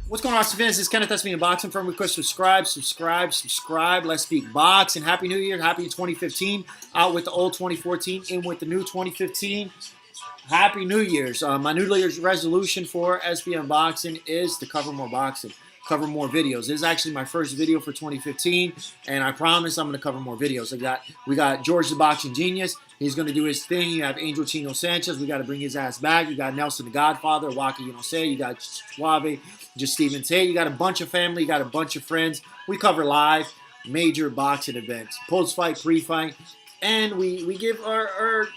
What's going on, fans? This is Kenneth, SBM Boxing. From request, subscribe. Let's speak boxing. Happy New Year. Happy 2015. Out with the old 2014, in with the new 2015. Happy New Year's. My New Year's resolution for SBM Boxing is to cover more boxing, cover more videos. This is actually my first video for 2015, and I promise I'm going to cover more videos. We got George the Boxing Genius. He's going to do his thing. You have Angel Chino Sanchez. We got to bring his ass back. You got Nelson the Godfather, Waka Say. You got Suave, just Steven Tate. You got a bunch of family. You got a bunch of friends. We cover live, major boxing events, post-fight, pre-fight, and we give our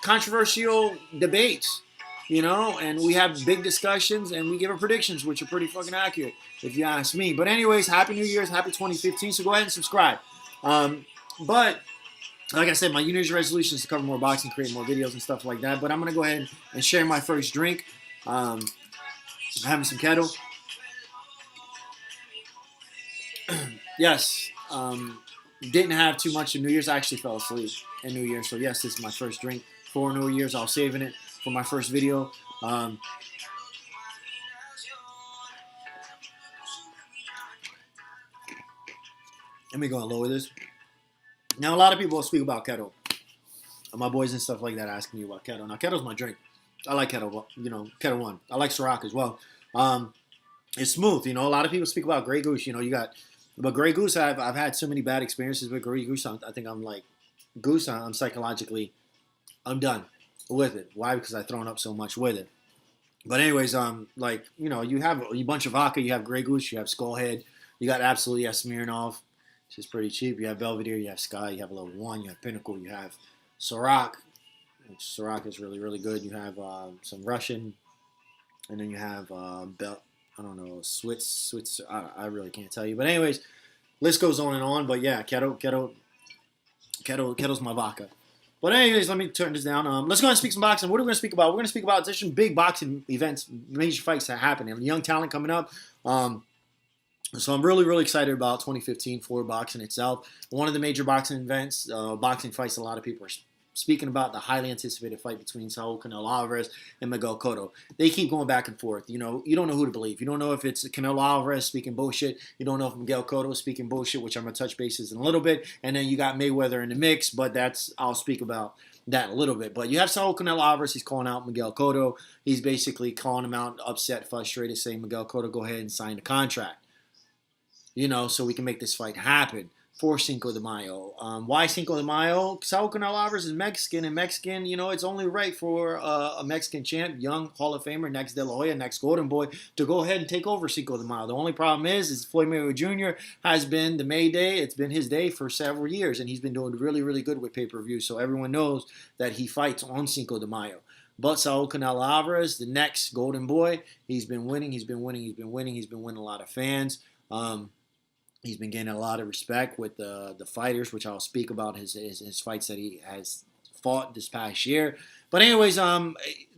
controversial debates, and we have big discussions, and we give our predictions, which are pretty fucking accurate, if you ask me. But anyways, Happy New Year's, Happy 2015, so go ahead and subscribe. But like I said, my New Year's resolution is to cover more boxing, create more videos and stuff like that. But I'm going to go ahead and share my first drink. I'm having some kettle. Yes, didn't have too much of New Year's. I actually fell asleep in New Year's. So yes, this is my first drink for New Year's. I was saving it for my first video. Let me go and lower this. Now, a lot of people speak about Kettle. My boys and stuff like that asking me about Kettle. Now, Kettle's my drink. I like Kettle, Kettle One. I like Ciroc as well. It's smooth, A lot of people speak about Grey Goose. But Grey Goose, I've had so many bad experiences with Grey Goose. I think I'm like Goose. I'm psychologically, I'm done with it. Why? Because I've thrown up so much with it. But anyways, you have a bunch of vodka. You have Grey Goose. You have Skullhead. You got absolutely Smirnoff, which is pretty cheap. You have Belvedere. You have Sky. You have Level 1. You have Pinnacle. You have Ciroc. Ciroc is really, really good. You have some Russian. And then you have Swiss. I really can't tell you. But anyways, list goes on and on. But yeah, Kettle's my vodka. But anyways, let me turn this down. Let's go ahead and speak some boxing. What are we going to speak about? We're going to speak about some big boxing events, major fights that happen. And young talent coming up. So I'm really, really excited about 2015 for boxing itself. One of the major boxing events, boxing fights, a lot of people are speaking about the highly anticipated fight between Canelo Alvarez and Miguel Cotto. They keep going back and forth. You don't know who to believe. You don't know if it's Canelo Alvarez speaking bullshit. You don't know if Miguel Cotto is speaking bullshit, which I'm going to touch bases in a little bit. And then you got Mayweather in the mix, but I'll speak about that a little bit. But you have Canelo Alvarez. He's calling out Miguel Cotto. He's basically calling him out, upset, frustrated, saying, Miguel Cotto, go ahead and sign the contract. So we can make this fight happen for Cinco de Mayo. Why Cinco de Mayo? Saul Canelo Alvarez is Mexican, and Mexican, it's only right for a Mexican champ, young Hall of Famer, next Delahoya, next Golden Boy, to go ahead and take over Cinco de Mayo. The only problem is Floyd Mayweather Jr. has been the May Day. It's been his day for several years, and he's been doing really, really good with pay-per-view, so everyone knows that he fights on Cinco de Mayo. But Saul Canelo Alvarez, the next Golden Boy, he's been winning. He's been winning a lot of fans. He's been getting a lot of respect with the fighters, which I'll speak about his fights that he has fought this past year. But anyways, the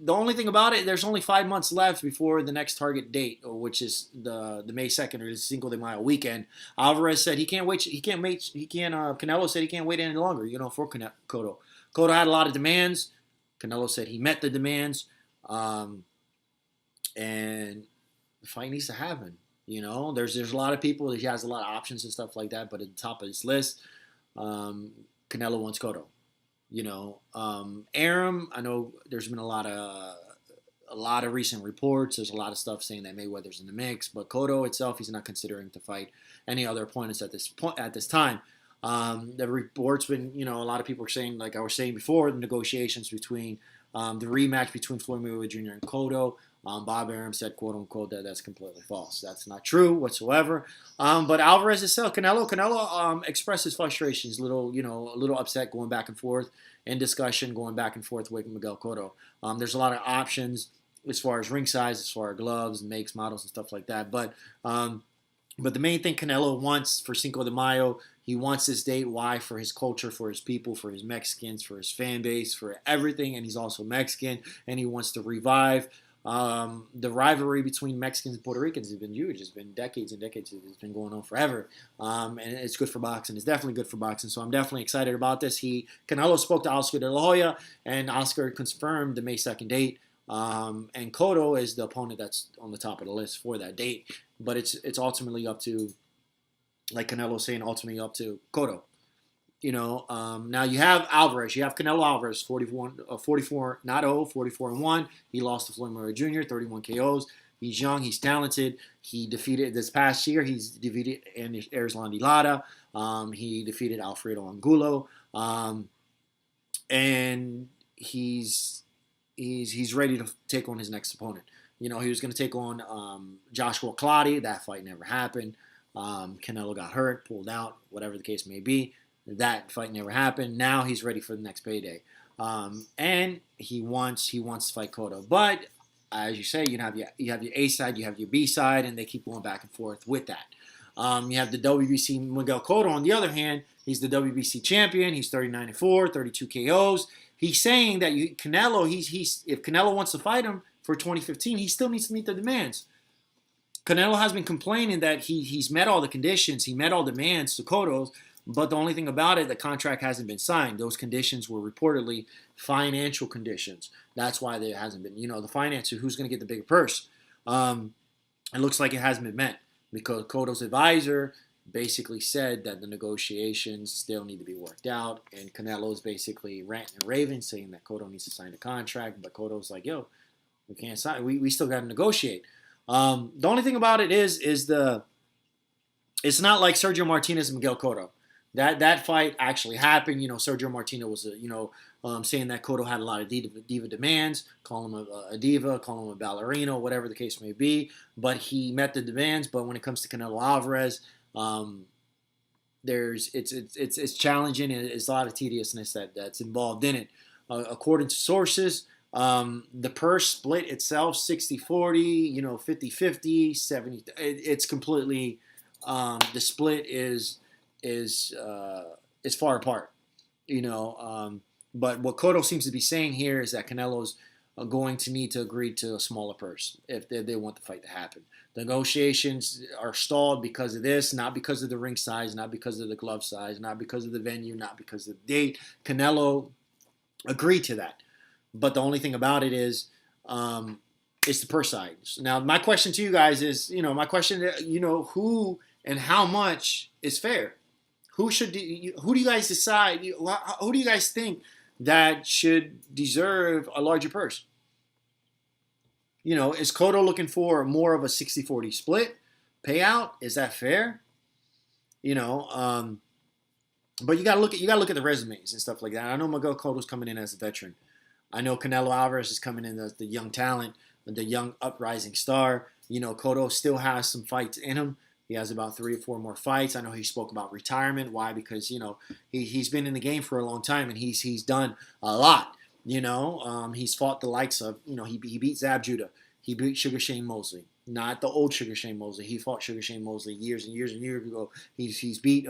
only thing about it, there's only 5 months left before the next target date, which is the May 2nd or the Cinco de Mayo weekend. Alvarez said he can't wait. Canelo said he can't wait any longer. For Cotto. Cotto had a lot of demands. Canelo said he met the demands, and the fight needs to happen. There's a lot of people. He has a lot of options and stuff like that. But at the top of his list, Canelo wants Cotto. Arum. I know there's been a lot of recent reports. There's a lot of stuff saying that Mayweather's in the mix, but Cotto itself, he's not considering to fight any other opponents at this time. The reports been, a lot of people are saying, like I was saying before, the negotiations between the rematch between Floyd Mayweather Jr. and Cotto. Bob Arum said, quote unquote, that's completely false. That's not true whatsoever. But Alvarez itself, Canelo expressed his frustrations, a little upset, going back and forth in discussion, going back and forth with Miguel Cotto. There's a lot of options as far as ring size, as far as gloves, makes, models, and stuff like that. But the main thing Canelo wants for Cinco de Mayo, he wants this date. Why? For his culture, for his people, for his Mexicans, for his fan base, for everything. And he's also Mexican, and he wants to revive the rivalry between Mexicans and Puerto Ricans. Has been huge. It's been decades and decades. It's been going on forever. And it's good for boxing. It's definitely good for boxing. So I'm definitely excited about this. Canelo spoke to Oscar De La Hoya, and Oscar confirmed the May 2nd date. And Cotto is the opponent that's on the top of the list for that date. But it's ultimately up to, like Canelo saying, ultimately up to Cotto. Now you have Alvarez. You have Canelo Alvarez, 44, not 44-1. He lost to Floyd Mayweather Jr., 31 KOs. He's young. He's talented. He defeated this past year. He's defeated Erislandy Lara. He defeated Alfredo Angulo. And he's ready to take on his next opponent. He was going to take on Joshua Clottey. That fight never happened. Canelo got hurt, pulled out, whatever the case may be. That fight never happened. Now he's ready for the next payday. And he wants to fight Cotto. But as you say, you have your A side, you have your B side, and they keep going back and forth with that. You have the WBC Miguel Cotto. On the other hand, he's the WBC champion. He's 39-4, 32 KOs. He's saying that Canelo, if Canelo wants to fight him for 2015, he still needs to meet the demands. Canelo has been complaining that he's met all the conditions, he met all demands to Cotto's, but the only thing about it, the contract hasn't been signed. Those conditions were reportedly financial conditions. That's why there hasn't been, the finances, who's going to get the bigger purse. It looks like it hasn't been met because Cotto's advisor basically said that the negotiations still need to be worked out, and Canelo's basically ranting and raving, saying that Cotto needs to sign a contract, but Cotto's like, yo, we can't sign. We still got to negotiate. The only thing about it is it's not like Sergio Martinez and Miguel Cotto. That fight actually happened. Sergio Martinez was saying that Cotto had a lot of diva demands, calling him a diva, calling him a ballerina, whatever the case may be. But he met the demands. But when it comes to Canelo Alvarez, it's challenging, and it's a lot of tediousness that's involved in it. According to sources, the purse split itself 60-40, 50-50, 70. It's completely the split is far apart, but what Cotto seems to be saying here is that Canelo's going to need to agree to a smaller purse if they want the fight to happen. The negotiations are stalled because of this, not because of the ring size, not because of the glove size, not because of the venue, not because of the date. Canelo agreed to that, but the only thing about it is it's the purse side. Now, my question to you guys is, who and how much is fair? Who do you guys decide? Who do you guys think that should deserve a larger purse? Is Cotto looking for more of a 60-40 split payout? Is that fair? But you gotta look at the resumes and stuff like that. I know Miguel Cotto's coming in as a veteran. I know Canelo Alvarez is coming in as the young talent, the young uprising star. Cotto still has some fights in him. He has about 3 or 4 more fights. I know he spoke about retirement. Why? Because, he's been in the game for a long time, and he's done a lot. He's fought the likes of, he beat Zab Judah. He beat Sugar Shane Mosley. Not the old Sugar Shane Mosley. He fought Sugar Shane Mosley years and years and years ago. He's beat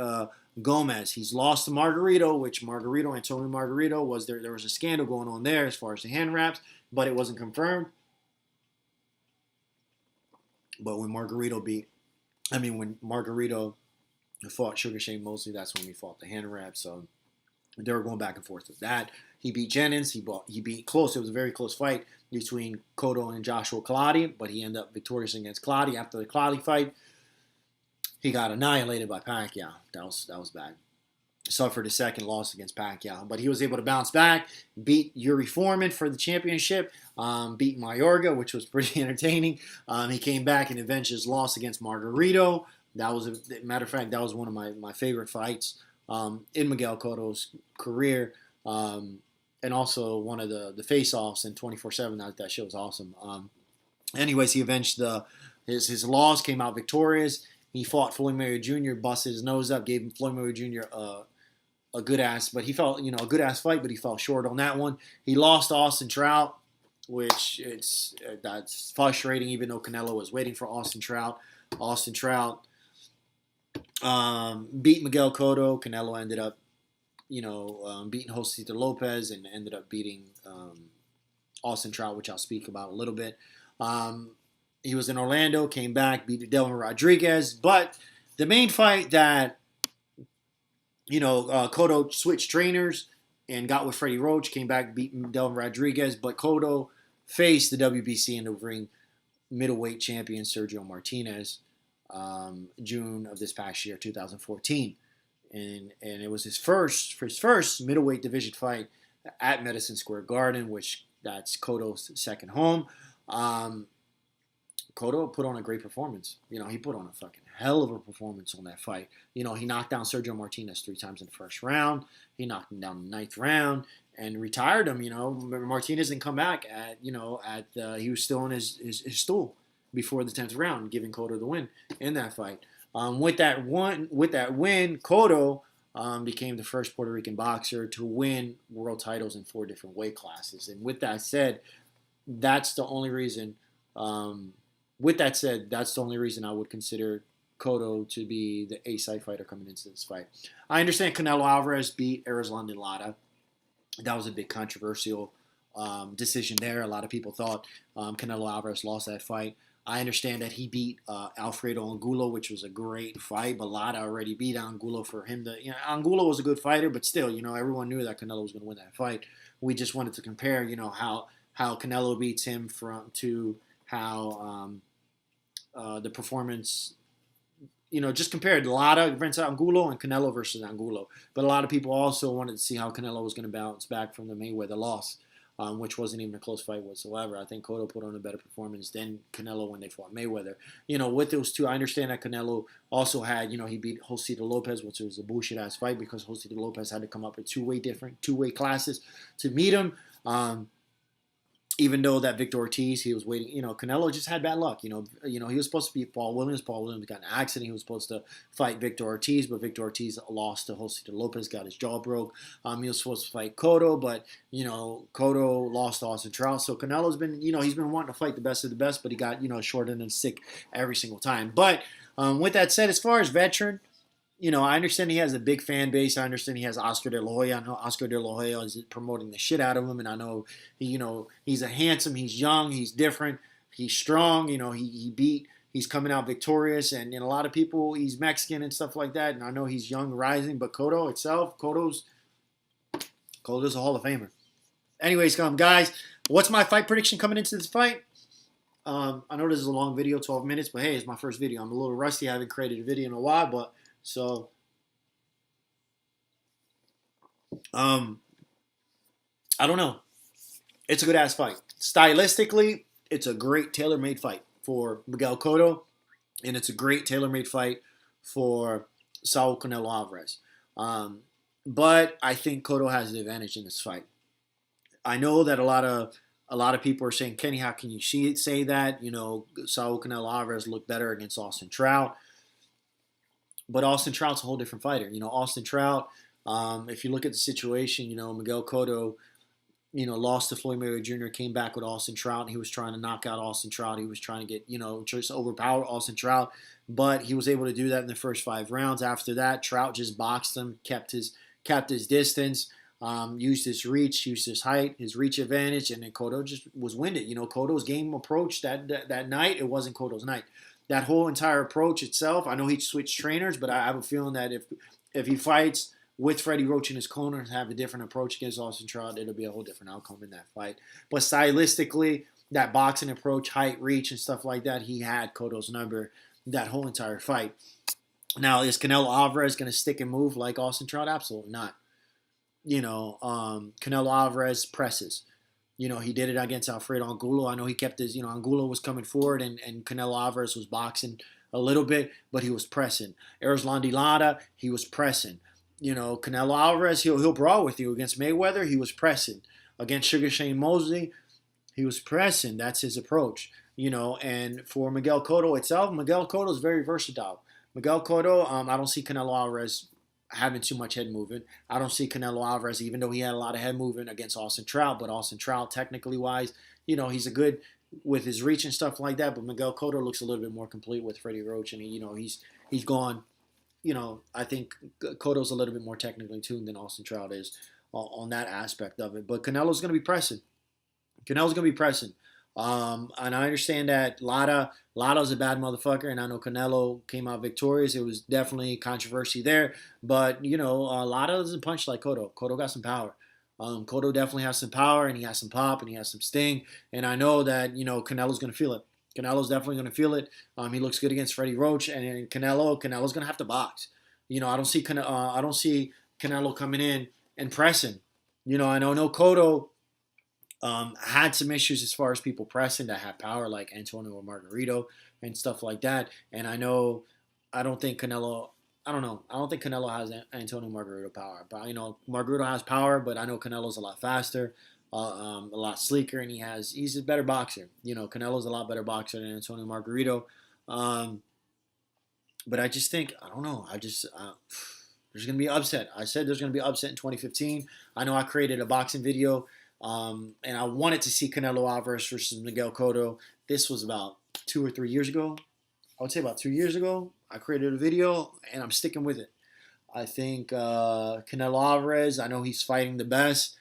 Gomez. He's lost to Antonio Margarito, there was a scandal going on there as far as the hand wraps, but it wasn't confirmed. But when Margarito fought Sugar Shane Mosley, that's when we fought the hand wrap. So they were going back and forth with that. He beat Jennings. He beat close. It was a very close fight between Cotto and Joshua Clottey, but he ended up victorious against Clottey. After the Clottey fight, he got annihilated by Pacquiao. That was bad. Suffered a second loss against Pacquiao, but he was able to bounce back, beat Yuri Foreman for the championship, beat Mayorga, which was pretty entertaining. He came back and avenged his loss against Margarito. That was, matter of fact, that was one of my favorite fights in Miguel Cotto's career, and also one of the face-offs in 24/7. That show was awesome. Anyways, he avenged his loss, came out victorious. He fought Floyd Mayweather Jr., busted his nose up, gave Floyd Mayweather Jr. a good ass, but he felt, a good ass fight, but he fell short on that one. He lost to Austin Trout, which that's frustrating, even though Canelo was waiting for Austin Trout. Austin Trout beat Miguel Cotto. Canelo ended up, beating Josecito Lopez and ended up beating Austin Trout, which I'll speak about a little bit. He was in Orlando, came back, beat Delvin Rodriguez. But the main fight that, Cotto switched trainers and got with Freddie Roach, came back, beat Delvin Rodriguez. But Cotto face the WBC and the ring middleweight champion Sergio Martinez, June of this past year, 2014, and it was his first middleweight division fight at Madison Square Garden, which that's Cotto's second home. Cotto put on a great performance. He put on a fucking hell of a performance on that fight. He knocked down Sergio Martinez 3 times in the first round. He knocked him down in the 9th round and retired him. Martinez didn't come back he was still on his stool before the 10th round, giving Cotto the win in that fight. With that win, Cotto became the first Puerto Rican boxer to win world titles in 4 different weight classes. And with that said, that's the only reason. That's the only reason I would consider Cotto to be the A-side fighter coming into this fight. I understand Canelo Alvarez beat Ruslan Lara. That was a big controversial decision there. A lot of people thought Canelo Alvarez lost that fight. I understand that he beat Alfredo Angulo, which was a great fight, but Lara already beat Angulo for him to. Angulo was a good fighter, but still, everyone knew that Canelo was going to win that fight. We just wanted to compare, how Canelo beats him to how the performance, just compared Lara versus Angulo and Canelo versus Angulo. But a lot of people also wanted to see how Canelo was going to bounce back from the Mayweather loss, which wasn't even a close fight whatsoever. I think Cotto put on a better performance than Canelo when they fought Mayweather. With those two, I understand that Canelo also had, he beat Josito Lopez, which was a bullshit-ass fight because Josito Lopez had to come up with two-way classes to meet him. Even though that Victor Ortiz, he was waiting, Canelo just had bad luck. He was supposed to beat Paul Williams. Paul Williams got in an accident. He was supposed to fight Victor Ortiz, but Victor Ortiz lost to Josito Lopez, got his jaw broke. He was supposed to fight Cotto, but, Cotto lost to Austin Trout. So Canelo's been, he's been wanting to fight the best of the best, but he got, short and sick every single time. But with that said, as far as veteran, I understand he has a big fan base. I understand he has Oscar De La Hoya. I know Oscar De La Hoya is promoting the shit out of him, and I know he's a handsome, he's young, he's different, he's strong. He's coming out victorious, and a lot of people, he's Mexican and stuff like that. And I know he's young, rising, but Cotto's a Hall of Famer. Anyways, guys, what's my fight prediction coming into this fight? I know this is a long video, 12 minutes, but hey, it's my first video. I'm a little rusty. I haven't created a video in a while, but. So, I don't know. It's a good-ass fight. Stylistically, it's a great tailor-made fight for Miguel Cotto, and it's a great tailor-made fight for Saul Canelo Alvarez. But I think Cotto has the advantage in this fight. I know that a lot of people are saying, Kenny, how can you say that? Saul Canelo Alvarez looked better against Austin Trout. But Austin Trout's a whole different fighter. Austin Trout, if you look at the situation, Miguel Cotto, lost to Floyd Mayweather Jr., came back with Austin Trout, and he was trying to knock out Austin Trout. He was trying to get, just overpower Austin Trout. But he was able to do that in the first 5 rounds. After that, Trout just boxed him, kept his distance, used his reach, used his height, his reach advantage, and then Cotto just was winded. Cotto's game approach that night, it wasn't Cotto's night. That whole entire approach itself, I know he switched trainers, but I have a feeling that if he fights with Freddie Roach in his corner and have a different approach against Austin Trout, it'll be a whole different outcome in that fight. But stylistically, that boxing approach, height, reach, and stuff like that, he had Cotto's number that whole entire fight. Now, is Canelo Alvarez going to stick and move like Austin Trout? Absolutely not. Canelo Alvarez presses. He did it against Alfredo Angulo. I know he kept his, Angulo was coming forward and Canelo Alvarez was boxing a little bit, but he was pressing. Ruslan Lara, he was pressing. Canelo Alvarez, he'll brawl with you. Against Mayweather, he was pressing. Against Sugar Shane Mosley, he was pressing. That's his approach. And for Miguel Cotto itself, Miguel Cotto is very versatile. Miguel Cotto, I don't see Canelo Alvarez having too much head movement. I don't see Canelo Alvarez, even though he had a lot of head movement against Austin Trout, but Austin Trout, technically wise, he's a good with his reach and stuff like that, but Miguel Cotto looks a little bit more complete with Freddie Roach, and he's gone. I think Cotto's a little bit more technically tuned than Austin Trout is on that aspect of it. But Canelo's going to be pressing. And I understand that Lara's a bad motherfucker, and I know Canelo came out victorious. It was definitely controversy there. But, Lara doesn't punch like Cotto. Cotto got some power. Cotto definitely has some power, and he has some pop, and he has some sting. And I know that, Canelo's going to feel it. Canelo's definitely going to feel it. He looks good against Freddie Roach, and Canelo's going to have to box. I don't see Canelo coming in and pressing. I know Cotto had some issues as far as people pressing that had power, like Antonio Margarito and stuff like that. And I don't think Canelo has Antonio Margarito power. But Margarito has power, but I know Canelo's a lot faster, a lot sleeker, and he's a better boxer. Canelo's a lot better boxer than Antonio Margarito. But I just think there's gonna be an upset. I said there's gonna be an upset in 2015. I know I created a boxing video, and I wanted to see Canelo Alvarez versus Miguel Cotto. This was about 2 or 3 years ago. I would say about 2 years ago. I created a video, and I'm sticking with it. I think Canelo Alvarez, I know he's fighting the best.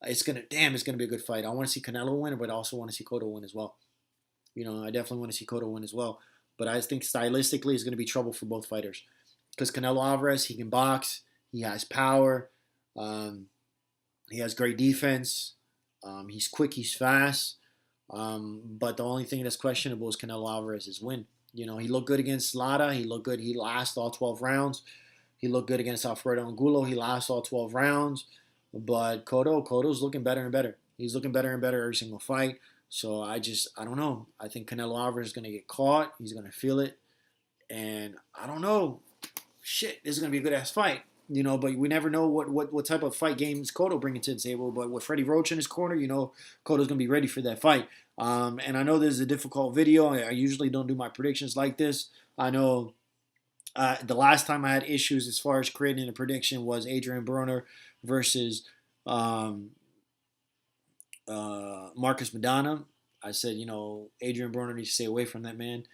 It's gonna be a good fight. I want to see Canelo win, but I also want to see Cotto win as well. I definitely want to see Cotto win as well. But I think stylistically, it's going to be trouble for both fighters. Because Canelo Alvarez, he can box. He has power. He has great defense. He's quick. He's fast. But the only thing that's questionable is Canelo Alvarez's win. He looked good against Lada. He looked good. He lasted all 12 rounds. He looked good against Alfredo Angulo. He lasted all 12 rounds. But Cotto's looking better and better. He's looking better and better every single fight. So I don't know. I think Canelo Alvarez is going to get caught. He's going to feel it. And I don't know. Shit, this is going to be a good-ass fight. But we never know what type of fight games Cotto bringing to the table. But with Freddie Roach in his corner, Cotto's going to be ready for that fight. And I know this is a difficult video. I usually don't do my predictions like this. I know the last time I had issues as far as creating a prediction was Adrien Broner versus Marcus Maidana. I said, Adrien Broner needs to stay away from that man.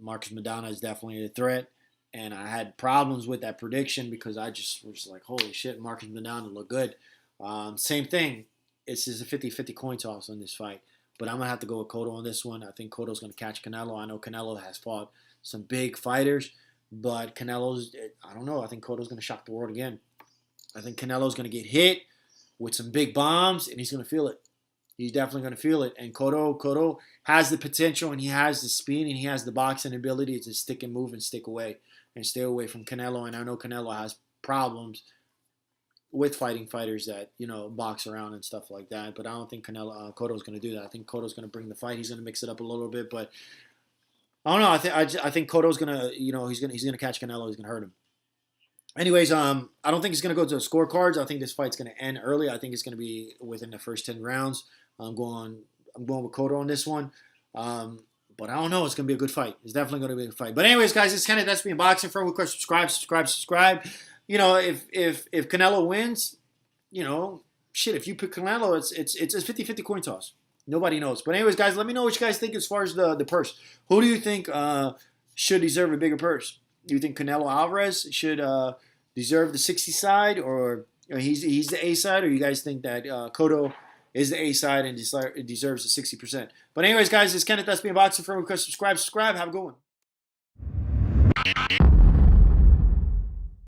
Marcus Maidana is definitely a threat. And I had problems with that prediction because I just was like, holy shit, Marcus Maidana look good. Same thing. It's just a 50-50 coin toss on this fight. But I'm going to have to go with Cotto on this one. I think Cotto's going to catch Canelo. I know Canelo has fought some big fighters. But Canelo's, I don't know. I think Cotto's going to shock the world again. I think Canelo's going to get hit with some big bombs, and he's going to feel it. He's definitely going to feel it. And Cotto has the potential, and he has the speed, and he has the boxing ability to stick and move and stick away and stay away from Canelo. And I know Canelo has problems with fighting fighters that, box around and stuff like that. But I don't think Cotto's going to do that. I think Cotto's going to bring the fight. He's going to mix it up a little bit. But I don't know. I think Cotto's going to, he's going to catch Canelo. He's going to hurt him. Anyways, I don't think it's going to go to the scorecards. I think this fight's going to end early. I think it's going to be within the first 10 rounds. I'm going with Cotto on this one. But I don't know. It's going to be a good fight. It's definitely going to be a good fight. But anyways, guys, it's kind of that's me boxing. For request, subscribe. If Canelo wins, shit. If you pick Canelo, it's a 50-50 coin toss. Nobody knows. But anyways, guys, let me know what you guys think as far as the purse. Who do you think should deserve a bigger purse? Do you think Canelo Alvarez should deserve the 60 side, or he's the A side, or you guys think that Cotto is the A side and deserves the 60%? But anyways, guys, it's Kenneth. That's me boxing. For request, subscribe. Have a good one.